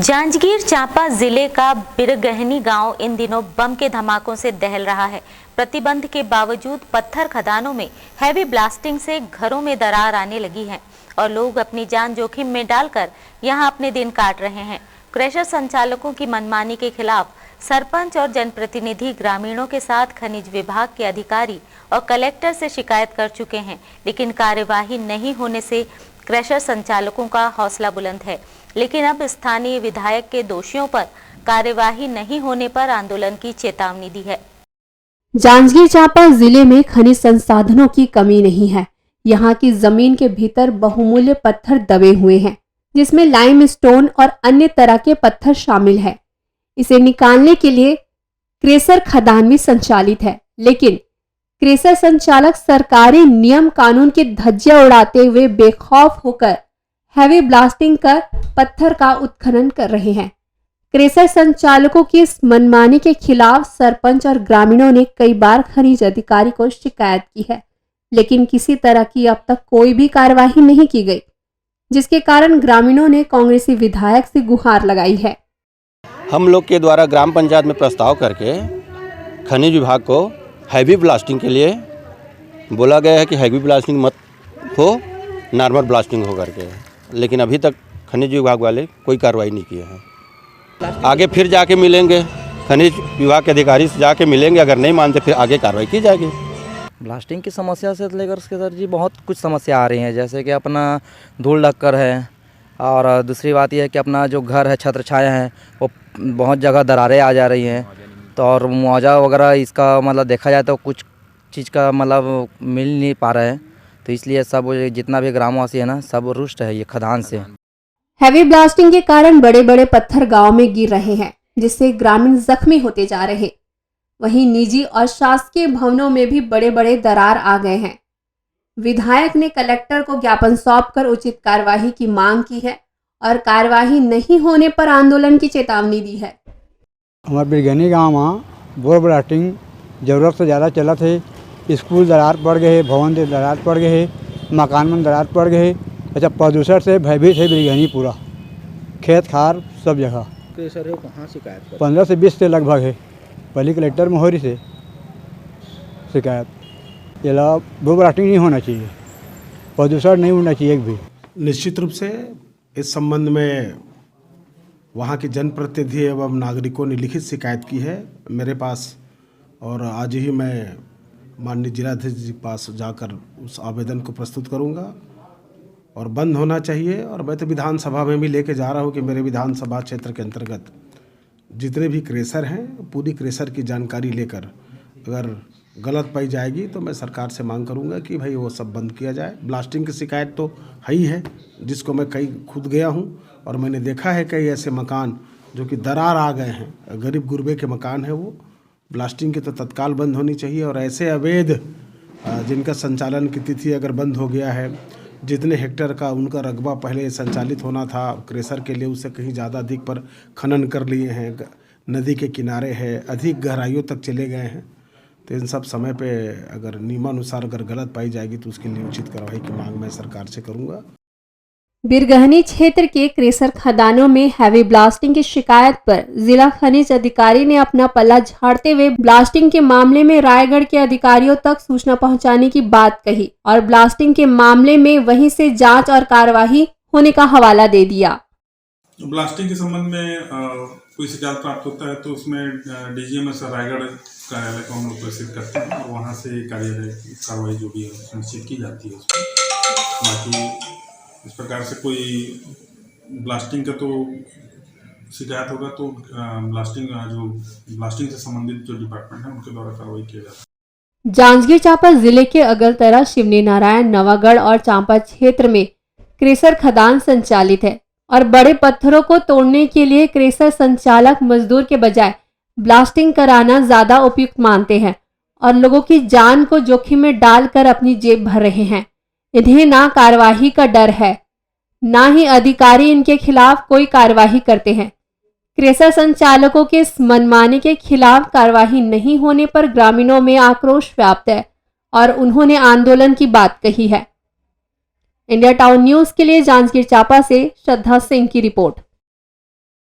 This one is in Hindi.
जांजगीर चांपा जिले का बिरगहनी गांव इन दिनों बम के धमाकों से दहल रहा है। प्रतिबंध के बावजूद पत्थर खदानों में हैवी ब्लास्टिंग से घरों में दरार आने लगी है और लोग अपनी जान जोखिम में डालकर यहां अपने दिन काट रहे हैं। क्रशर संचालकों की मनमानी के खिलाफ सरपंच और जनप्रतिनिधि ग्रामीणों के साथ खनिज विभाग के अधिकारी और कलेक्टर से शिकायत कर चुके हैं, लेकिन कार्यवाही नहीं होने से क्रशर संचालकों का हौसला बुलंद है। लेकिन अब स्थानीय विधायक के दोषियों पर कार्यवाही नहीं होने पर आंदोलन की चेतावनी दी है। जांजगीर चांपा जिले में खनिज संसाधनों की कमी नहीं है। यहाँ की जमीन के भीतर बहुमूल्य पत्थर दबे हुए हैं, जिसमें लाइमस्टोन और अन्य तरह के पत्थर शामिल है। इसे निकालने के लिए क्रेशर खदान भी संचालित है, लेकिन क्रेशर संचालक सरकारी नियम कानून की धज्जियां उड़ाते हुए बेखौफ होकर हैवी ब्लास्टिंग कर पत्थर का उत्खनन कर रहे हैं। क्रेशर संचालकों की इस मनमानी के खिलाफ सरपंच और ग्रामीणों ने कई बार खनिज अधिकारी को शिकायत की है, लेकिन किसी तरह की अब तक कोई भी कार्यवाही नहीं की गई, जिसके कारण ग्रामीणों ने कांग्रेसी विधायक से गुहार लगाई है। हम लोग के द्वारा ग्राम पंचायत में प्रस्ताव करके खनिज विभाग को हैवी ब्लास्टिंग के लिए बोला गया है कि हैवी ब्लास्टिंग मत हो, नॉर्मल ब्लास्टिंग हो करके, लेकिन अभी तक खनिज विभाग वाले कोई कार्रवाई नहीं किए हैं। आगे फिर जाके मिलेंगे, खनिज विभाग के अधिकारी से जाके मिलेंगे, अगर नहीं मानते फिर आगे कार्रवाई की जाएगी। ब्लास्टिंग की समस्या से लेकर उसके सर जी बहुत कुछ समस्या आ रही हैं, जैसे कि अपना धूल ढक्कर है, और दूसरी बात यह है कि अपना जो घर है, छत्र छाया है, वो बहुत जगह दरारें आ जा रही हैं। तो और मुआवजा वगैरह इसका मतलब देखा जाए तो कुछ चीज़ का मतलब मिल नहीं पा रहा है, तो इसलिए सब जितना भी ग्रामवासी है ना, सब रुष्ट है ये खदान से। हैवी ब्लास्टिंग के कारण बड़े बड़े पत्थर गांव में गिर रहे हैं, जिससे ग्रामीण जख्मी होते जा रहे। वहीं निजी और शासकीय भवनों में भी बड़े बड़े दरार आ गए हैं। विधायक ने कलेक्टर को ज्ञापन सौंपकर उचित कार्यवाही की मांग की है और कार्यवाही नहीं होने पर आंदोलन की चेतावनी दी है। हमारे बिरगहनी गाँव में बोर ब्लास्टिंग जरूरत से ज़्यादा चला थे। स्कूल दरार पड़ गए, भवन से दरार पड़ गए, मकान में दरार पड़ गए। अच्छा, प्रदूषण से भयभीत है बिरगहनी पूरा, खेत खार सब जगह। सर कहाँ शिकायत कर? 15 से 20 से लगभग है। पहले कलेक्टर मोहरी से शिकायत, ये बोर ब्लास्टिंग नहीं होना चाहिए, प्रदूषण नहीं होना चाहिए भी। निश्चित रूप से इस संबंध में वहाँ के जनप्रतिनिधि एवं नागरिकों ने लिखित शिकायत की है मेरे पास, और आज ही मैं माननीय जिलाधीश जी के पास जाकर उस आवेदन को प्रस्तुत करूंगा और बंद होना चाहिए। और मैं तो विधानसभा में भी लेके जा रहा हूं कि मेरे विधानसभा क्षेत्र के अंतर्गत जितने भी क्रेशर हैं, पूरी क्रेशर की जानकारी लेकर अगर गलत पाई जाएगी तो मैं सरकार से मांग करूंगा कि भाई वो सब बंद किया जाए। ब्लास्टिंग की शिकायत तो है ही है, जिसको मैं कई खुद गया हूं और मैंने देखा है कई ऐसे मकान जो कि दरार आ गए हैं, गरीब गुरबे के मकान है वो। ब्लास्टिंग की तो तत्काल बंद होनी चाहिए, और ऐसे अवैध जिनका संचालन की तिथि अगर बंद हो गया है, जितने हेक्टेयर का उनका रकबा पहले संचालित होना था क्रेशर के लिए, उससे कहीं ज़्यादा अधिक पर खनन कर लिए हैं, नदी के किनारे है, अधिक गहराइयों तक चले गए हैं, तो इन सब समय पे अगर नियमानुसार अगर गलत पाई जाएगी तो उसके लिए उचित कार्रवाई की मांग मैं सरकार से करूँगा। बिरगहनी क्षेत्र के क्रेशर खदानों में हैवी ब्लास्टिंग की शिकायत पर जिला खनिज अधिकारी ने अपना पल्ला झाड़ते हुए ब्लास्टिंग के मामले में रायगढ़ के अधिकारियों तक सूचना पहुंचाने की बात कही और ब्लास्टिंग के मामले में वहीं से जांच और कार्यवाही होने का हवाला दे दिया। ब्लास्टिंग के संबंध में कोई शिकायत प्राप्त होता है तो उसमें डीजीएमएस रायगढ़ कार्यालय को हम लोग प्रेषित करते हैं और वहाँ से कार्रवाई जो भी है सुनिश्चित की जाती है उसमें। बाकी इस प्रकार से कोई ब्लास्टिंग का तो शिकायत होगा तो ब्लास्टिंग से संबंधित जो डिपार्टमेंट है उनके द्वारा कार्रवाई किया जाता है। जांजगीर चांपा जिले के अगलतरा, शिवनी नारायण, नवागढ़ और चांपा क्षेत्र में क्रेशर खदान संचालित है और बड़े पत्थरों को तोड़ने के लिए क्रेशर संचालक मजदूर के बजाय ब्लास्टिंग कराना ज्यादा उपयुक्त मानते हैं और लोगों की जान को जोखिम में डालकर अपनी जेब भर रहे हैं। इन्हें ना कार्यवाही का डर है, ना ही अधिकारी इनके खिलाफ कोई कार्यवाही करते हैं। क्रेशर संचालकों के इस मनमानी के खिलाफ कार्यवाही नहीं होने पर ग्रामीणों में आक्रोश व्याप्त है और उन्होंने आंदोलन की बात कही है। इंडिया टाउन न्यूज के लिए जांजगीर चांपा से श्रद्धा सिंह की रिपोर्ट।